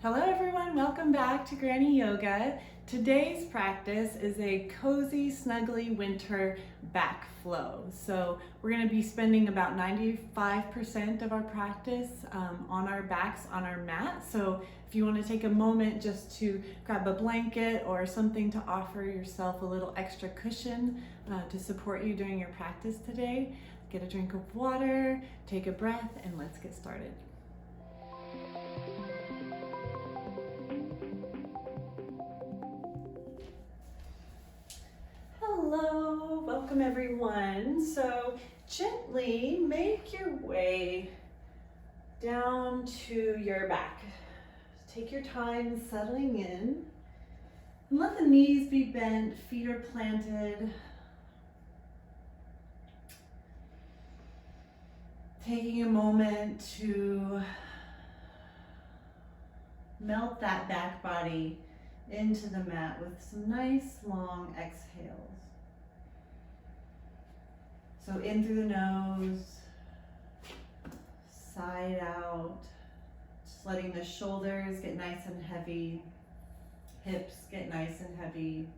Hello everyone, welcome back to Granny Yoga. Today's practice is a cozy, snuggly winter back flow. So we're going to be spending about 95% of our practice on our backs on our mat. So if you want to take a moment just to grab a blanket or something to offer yourself a little extra cushion to support you during your practice today, get a drink of water, take a breath, and let's get started. Hello, welcome everyone. So gently make your way down to your back. Take your time settling in and let the knees be bent, feet are planted. Taking a moment to melt that back body into the mat with some nice long exhales. So in through the nose, side out, just letting the shoulders get nice and heavy, hips get nice and heavy.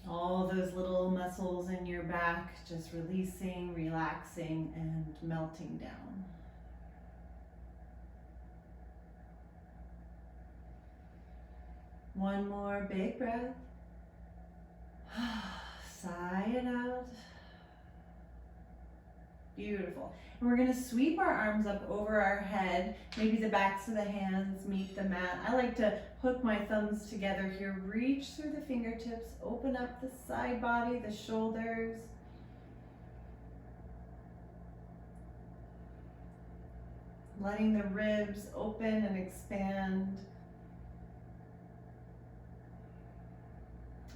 All those little muscles in your back just releasing, relaxing, and melting down. One more big breath. Sigh it out. Beautiful. And we're going to sweep our arms up over our head. Maybe the backs of the hands meet the mat. I like to hook my thumbs together here. Reach through the fingertips. Open up the side body, the shoulders. Letting the ribs open and expand.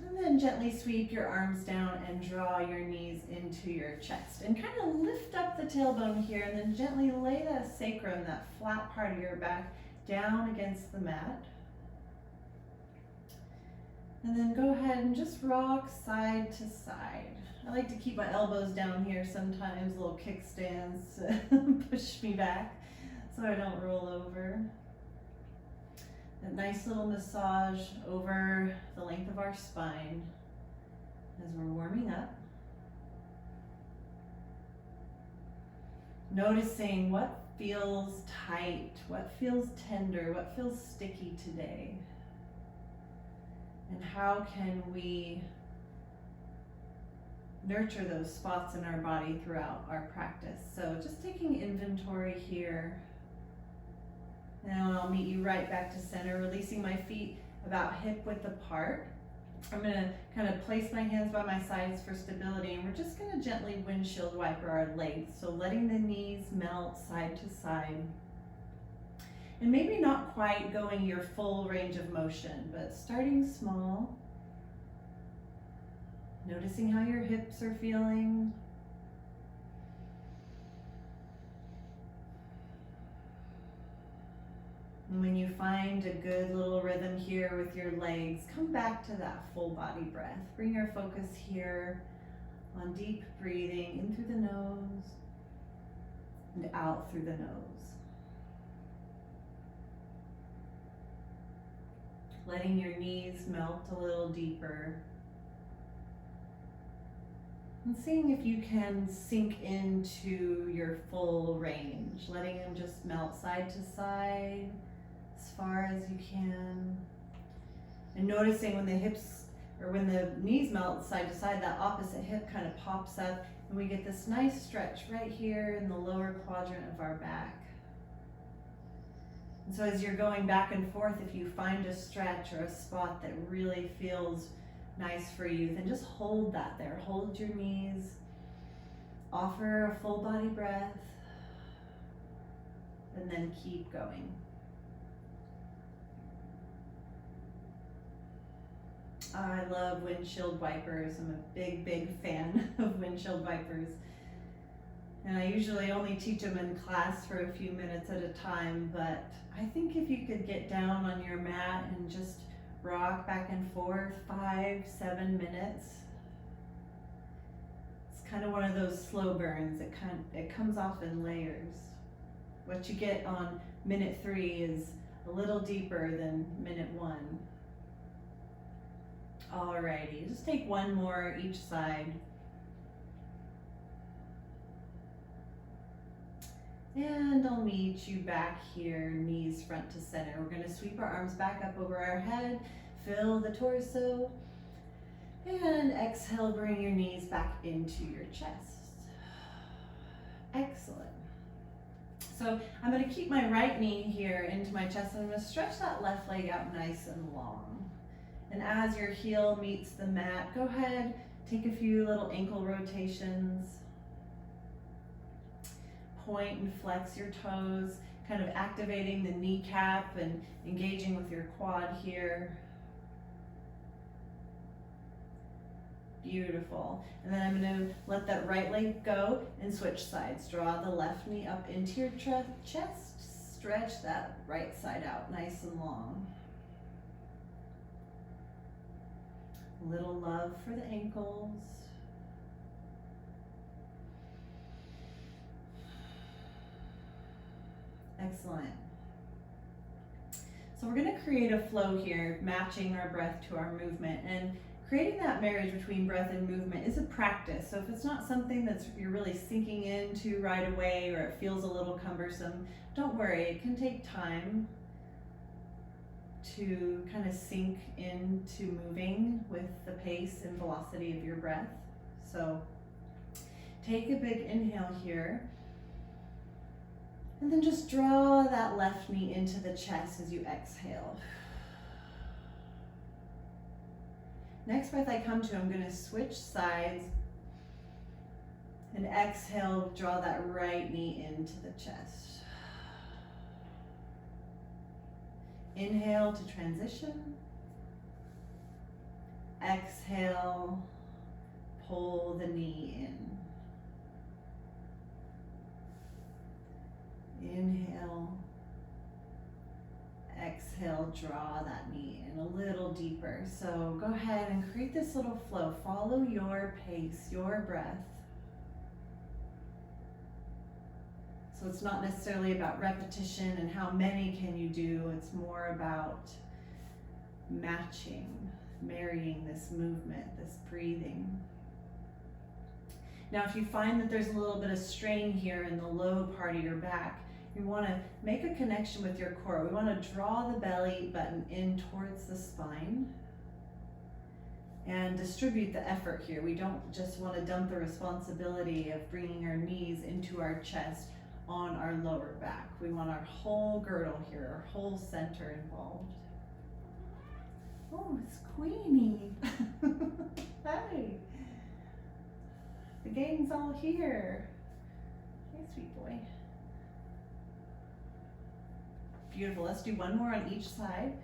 And then gently sweep your arms down and draw your knees into your chest. And kind of lift up the tailbone here and then gently lay that sacrum, that flat part of your back, down against the mat. And then go ahead and just rock side to side. I like to keep my elbows down here sometimes, little kickstands to push me back so I don't roll over. A nice little massage over the length of our spine as we're warming up. Noticing what feels tight, what feels tender, what feels sticky today. And how can we nurture those spots in our body throughout our practice. So just taking inventory here. Now I'll meet you right back to center, releasing my feet about hip width apart. I'm going to kind of place my hands by my sides for stability, and we're just going to gently windshield wiper our legs. So letting the knees melt side to side. And maybe not quite going your full range of motion, but starting small. Noticing how your hips are feeling. And when you find a good little rhythm here with your legs, come back to that full body breath. Bring your focus here on deep breathing in through the nose and out through the nose. Letting your knees melt a little deeper. And seeing if you can sink into your full range. Letting them just melt side to side as far as you can. And noticing when the hips, or when the knees melt side to side, that opposite hip kind of pops up and we get this nice stretch right here in the lower quadrant of our back. And so as you're going back and forth, if you find a stretch or a spot that really feels nice for you, then just hold that there. Hold your knees. Offer a full body breath. And then keep going. I love windshield wipers. I'm a big, big fan of windshield wipers. And I usually only teach them in class for a few minutes at a time, but I think if you could get down on your mat and just rock back and forth 5-7 minutes. It's kind of one of those slow burns. It comes off in layers. What you get on minute 3 is a little deeper than minute 1. Alrighty, just take one more each side. And I'll meet you back here, knees front to center. We're going to sweep our arms back up over our head, fill the torso, and exhale, bring your knees back into your chest. Excellent. So I'm going to keep my right knee here into my chest, and I'm going to stretch that left leg out nice and long. And as your heel meets the mat, go ahead, take a few little ankle rotations. Point and flex your toes, kind of activating the kneecap and engaging with your quad here. Beautiful. And then I'm going to let that right leg go and switch sides. Draw the left knee up into your chest. Stretch that right side out nice and long. A little love for the ankles. Excellent. So we're going to create a flow here, matching our breath to our movement. And creating that marriage between breath and movement is a practice. So if it's not something that's you're really sinking into right away, or it feels a little cumbersome, don't worry. It can take time to kind of sink into moving with the pace and velocity of your breath. So take a big inhale here. And then just draw that left knee into the chest as you exhale. Next breath I come to, I'm going to switch sides and exhale, draw that right knee into the chest. Inhale to transition. Exhale, pull the knee in. Inhale, exhale, draw that knee in a little deeper. So go ahead and create this little flow. Follow your pace, your breath. So it's not necessarily about repetition and how many can you do. It's more about matching, marrying this movement, this breathing. Now, if you find that there's a little bit of strain here in the low part of your back, you want to make a connection with your core. We want to draw the belly button in towards the spine and distribute the effort here. We don't just want to dump the responsibility of bringing our knees into our chest on our lower back. We want our whole girdle here, our whole center involved. Oh, it's Queenie. Hi. The gang's all here. Hey, sweet boy. Beautiful. Let's do one more on each side.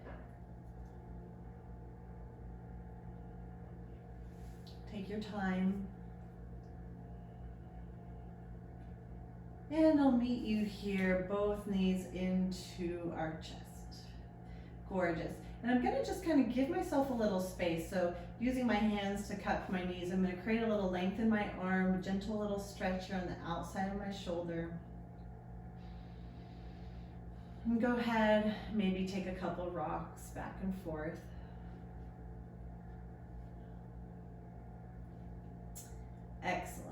Take your time. And I'll meet you here, both knees into our chest. Gorgeous. And I'm gonna just kind of give myself a little space. So using my hands to cup my knees, I'm gonna create a little length in my arm, a gentle little stretch here on the outside of my shoulder. And go ahead, maybe take a couple rocks back and forth. Excellent.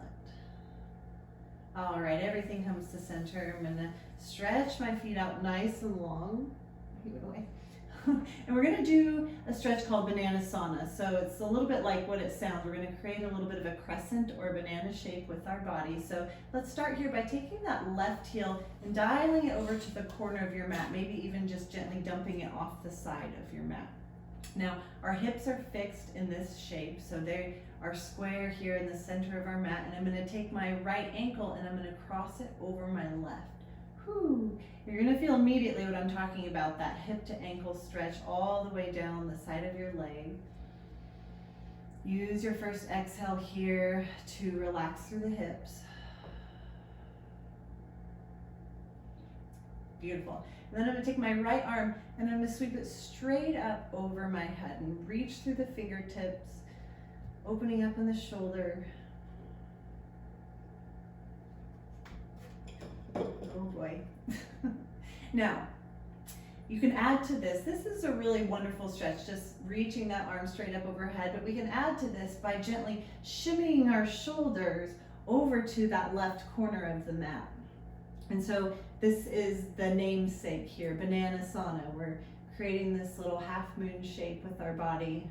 All right, everything comes to center. I'm gonna stretch my feet out nice and long. He went away. And we're gonna do a stretch called banana sauna. So it's a little bit like what it sounds. We're gonna create a little bit of a crescent or banana shape with our body. So let's start here by taking that left heel and dialing it over to the corner of your mat, maybe even just gently dumping it off the side of your mat. Now, our hips are fixed in this shape, so they are square here in the center of our mat, and I'm gonna take my right ankle and I'm gonna cross it over my left. Whew. You're gonna feel immediately what I'm talking about, that hip to ankle stretch all the way down the side of your leg. Use your first exhale here to relax through the hips. Beautiful. And then I'm gonna take my right arm and I'm gonna sweep it straight up over my head and reach through the fingertips, opening up in the shoulder. Open boy. Now, you can add to this. This is a really wonderful stretch, just reaching that arm straight up overhead, but we can add to this by gently shimmying our shoulders over to that left corner of the mat. And so this is the namesake here, banana sauna. We're creating this little half moon shape with our body.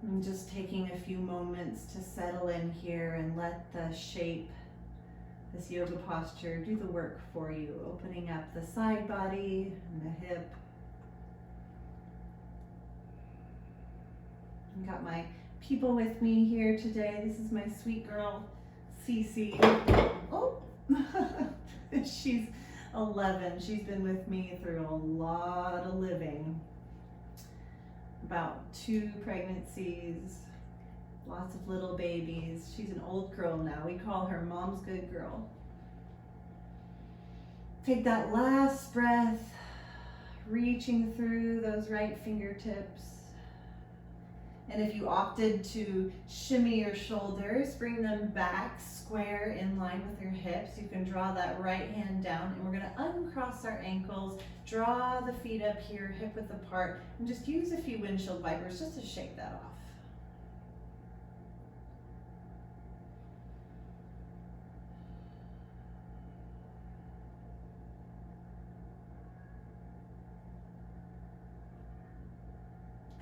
And just taking a few moments to settle in here and let the shape, this yoga posture, do the work for you, opening up the side body and the hip. I've got my people with me here today. This is my sweet girl, Cece. Oh, she's 11. She's been with me through a lot of living. About 2 pregnancies, lots of little babies. She's an old girl now. We call her Mom's Good Girl. Take that last breath, reaching through those right fingertips. And if you opted to shimmy your shoulders, bring them back square in line with your hips. You can draw that right hand down, and we're going to uncross our ankles, draw the feet up here, hip width apart, and just use a few windshield wipers just to shake that off.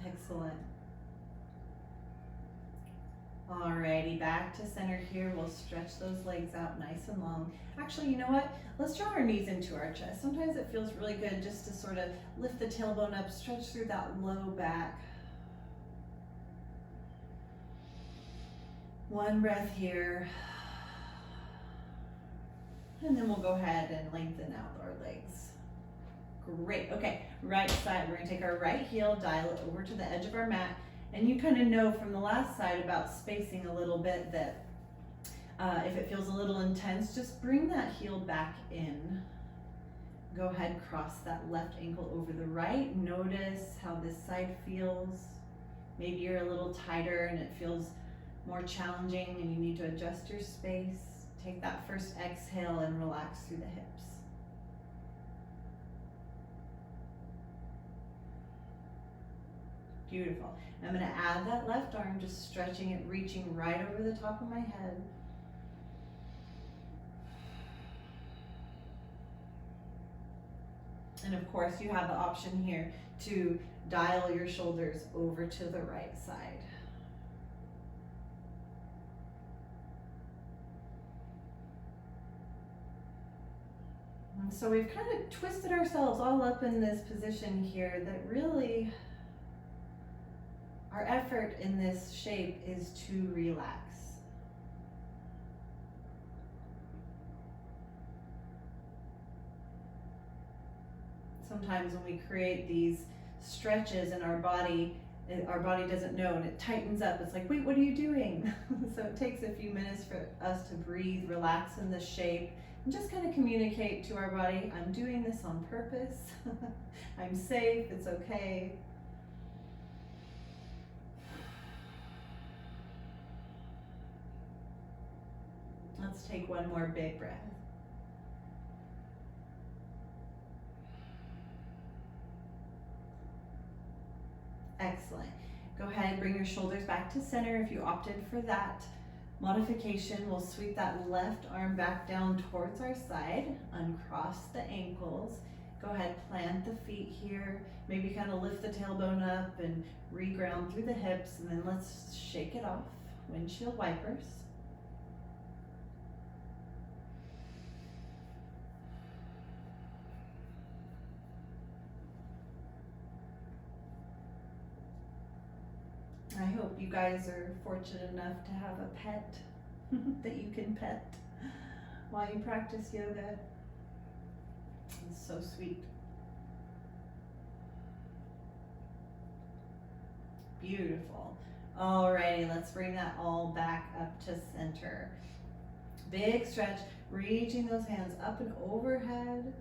Excellent. Alrighty, back to center here. We'll stretch those legs out nice and long. Actually, you know what? Let's draw our knees into our chest. Sometimes it feels really good just to sort of lift the tailbone up, stretch through that low back. One breath here. And then we'll go ahead and lengthen out our legs. Great. Okay, right side. We're going to take our right heel, dial it over to the edge of our mat. And you kind of know from the last side about spacing a little bit that if it feels a little intense, just bring that heel back in. Go ahead, cross that left ankle over the right. Notice how this side feels. Maybe you're a little tighter and it feels more challenging and you need to adjust your space. Take that first exhale and relax through the hips. Beautiful. I'm going to add that left arm, just stretching it, reaching right over the top of my head. And of course, you have the option here to dial your shoulders over to the right side. And so we've kind of twisted ourselves all up in this position here that really our effort in this shape is to relax. Sometimes when we create these stretches in our body doesn't know and it tightens up. It's like, wait, what are you doing? So it takes a few minutes for us to breathe, relax in this shape, and just kind of communicate to our body, I'm doing this on purpose. I'm safe, it's okay. Let's take one more big breath. Excellent. Go ahead, bring your shoulders back to center if you opted for that modification. We'll sweep that left arm back down towards our side, uncross the ankles. Go ahead, plant the feet here. Maybe kind of lift the tailbone up and reground through the hips, and then let's shake it off. Windshield wipers. I hope you guys are fortunate enough to have a pet that you can pet while you practice yoga. It's so sweet. Beautiful. Alrighty, let's bring that all back up to center. Big stretch, reaching those hands up and overhead.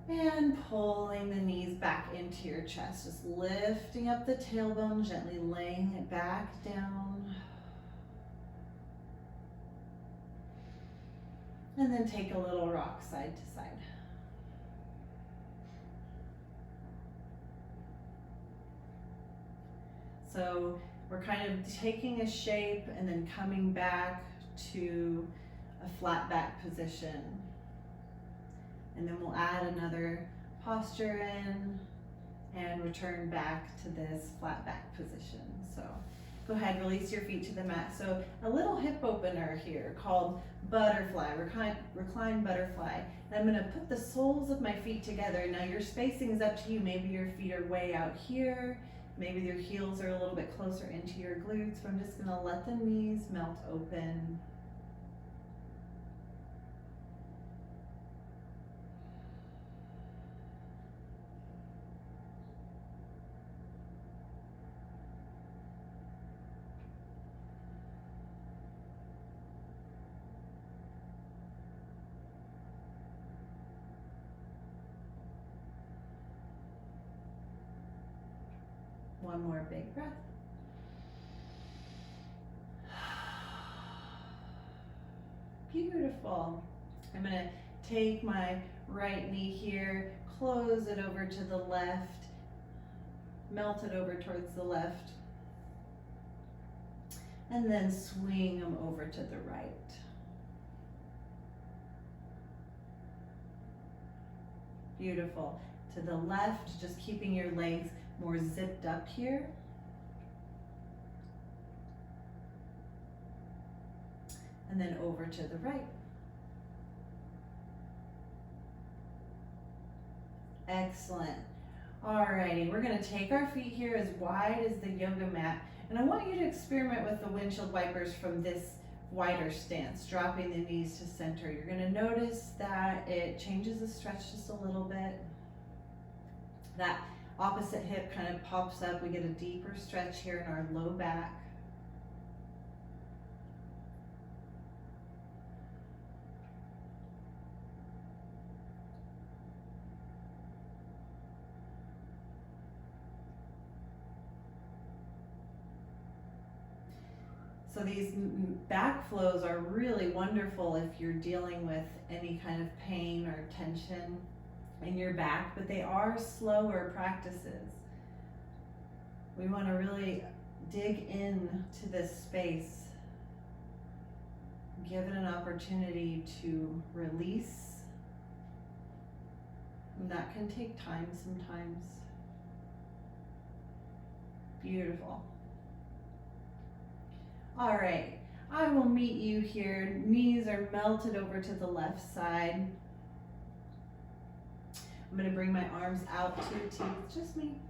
And pulling the knees back into your chest, just lifting up the tailbone, gently laying it back down. And then take a little rock side to side. So we're kind of taking a shape and then coming back to a flat back position. And then we'll add another posture in and return back to this flat back position. So go ahead, release your feet to the mat. So a little hip opener here called butterfly, reclined butterfly. And I'm gonna put the soles of my feet together. Now your spacing is up to you. Maybe your feet are way out here. Maybe your heels are a little bit closer into your glutes, but I'm just gonna let the knees melt open. One more big breath. Beautiful. I'm gonna take my right knee here, close it over to the left, melt it over towards the left, and then swing them over to the right. Beautiful. To the left, just keeping your legs more zipped up here. And then over to the right. Excellent. Alrighty, we're gonna take our feet here as wide as the yoga mat, and I want you to experiment with the windshield wipers from this wider stance, dropping the knees to center. You're gonna notice that it changes the stretch just a little bit. That opposite hip kind of pops up. We get a deeper stretch here in our low back. So these back flows are really wonderful if you're dealing with any kind of pain or tension in your back, but they are slower practices. We want to really dig into this space, give it an opportunity to release. And that can take time sometimes. Beautiful. All right, I will meet you here. Knees are melted over to the left side. I'm gonna bring my arms out to a T, it's just me.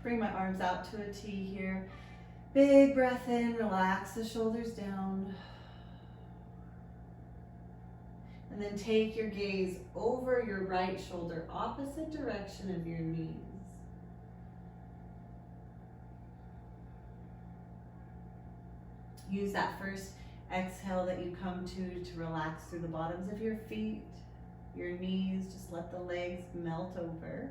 Bring my arms out to a T here. Big breath in, relax the shoulders down. And then take your gaze over your right shoulder, opposite direction of your knees. Use that first exhale that you come to relax through the bottoms of your feet, your knees, just let the legs melt over.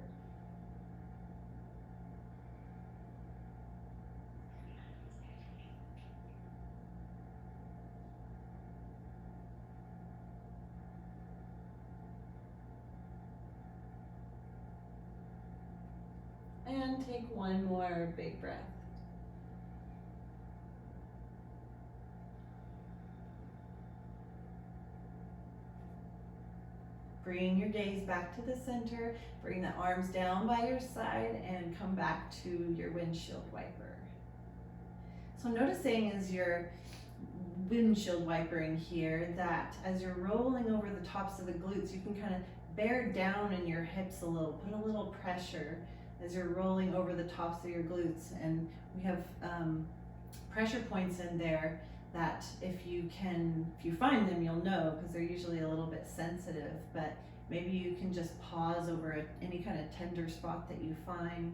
And take one more big breath. Bring your gaze back to the center, bring the arms down by your side and come back to your windshield wiper. So noticing as you're windshield wipering here that as you're rolling over the tops of the glutes, you can kind of bear down in your hips a little, put a little pressure as you're rolling over the tops of your glutes. And we have pressure points in there that if you find them, you'll know, because they're usually a little bit sensitive, but maybe you can just pause over any kind of tender spot that you find.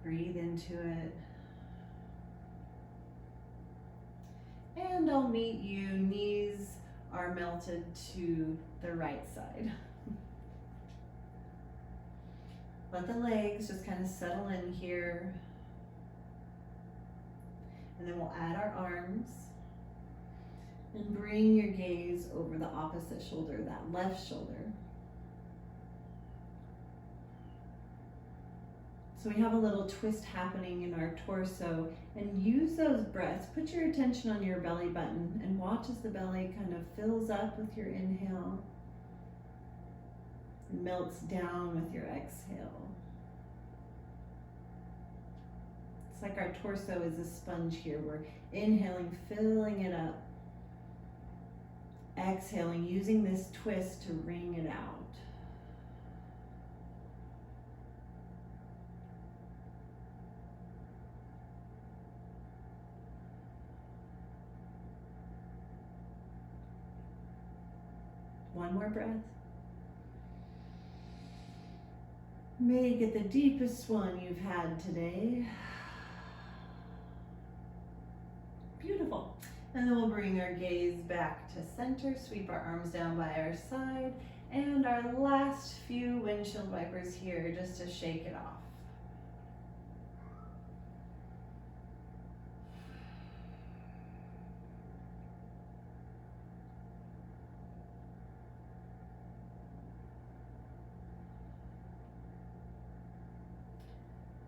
Breathe into it. And I'll meet you, knees are melted to the right side. Let the legs just kind of settle in here. And then we'll add our arms. And bring your gaze over the opposite shoulder, that left shoulder. So we have a little twist happening in our torso, and use those breaths. Put your attention on your belly button and watch as the belly kind of fills up with your inhale and melts down with your exhale. It's like our torso is a sponge here. We're inhaling, filling it up. Exhaling, using this twist to wring it out. One more breath. Make it the deepest one you've had today. Beautiful. And then we'll bring our gaze back to center, sweep our arms down by our side, and our last few windshield wipers here just to shake it off.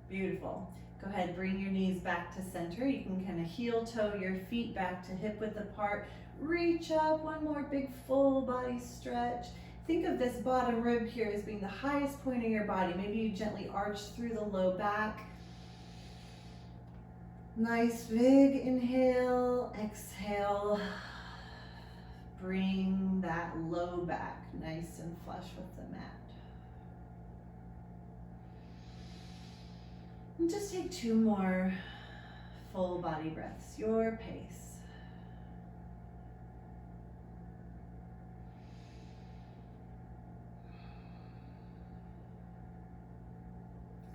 Beautiful. Go ahead, bring your knees back to center. You can kind of heel toe your feet back to hip width apart. Reach up, one more big full body stretch. Think of this bottom rib here as being the highest point of your body. Maybe you gently arch through the low back. Nice big inhale, exhale. Bring that low back nice and flush with the mat. And just take 2 more full body breaths, your pace.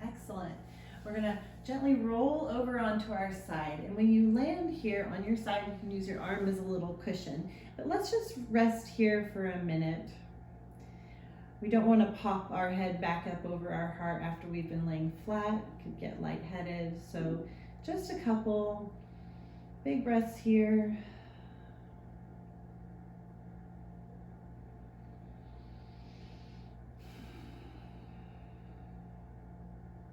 Excellent. We're gonna gently roll over onto our side. And when you land here on your side, you can use your arm as a little cushion. But let's just rest here for a minute. We don't want to pop our head back up over our heart after we've been laying flat. It could get lightheaded. So just a couple big breaths here.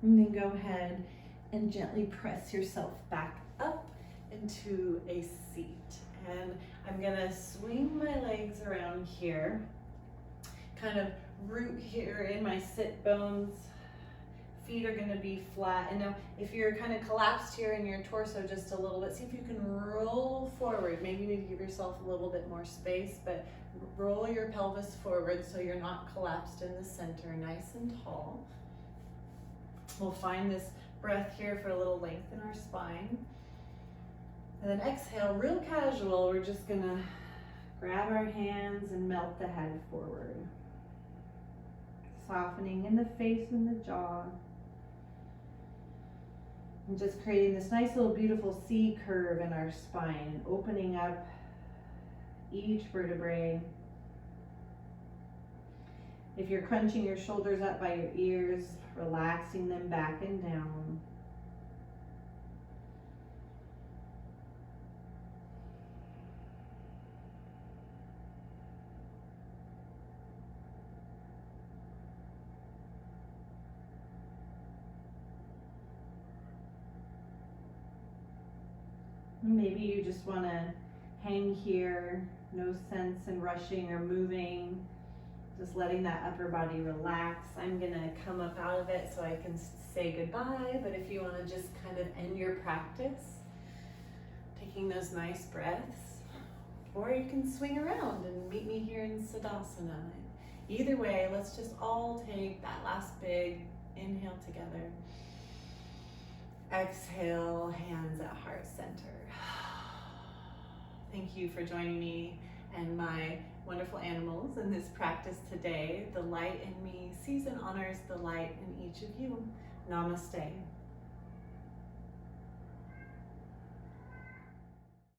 And then go ahead and gently press yourself back up into a seat. And I'm gonna swing my legs around here, kind of root here in my sit bones. Feet are gonna be flat. And now if you're kind of collapsed here in your torso just a little bit, see if you can roll forward. Maybe you need to give yourself a little bit more space, but roll your pelvis forward so you're not collapsed in the center, nice and tall. We'll find this breath here for a little length in our spine. And then exhale, real casual, we're just gonna grab our hands and melt the head forward. Softening in the face and the jaw. And just creating this nice little beautiful C curve in our spine, opening up each vertebrae. If you're crunching your shoulders up by your ears, relaxing them back and down. Maybe you just want to hang here, no sense in rushing or moving, just letting that upper body relax. I'm going to come up out of it so I can say goodbye, but if you want to just kind of end your practice, taking those nice breaths, or you can swing around and meet me here in Tadasana. Either way, let's just all take that last big inhale together. Exhale, hands at heart center. Thank you for joining me and my wonderful animals in this practice today. The light in me sees and honors the light in each of you. Namaste.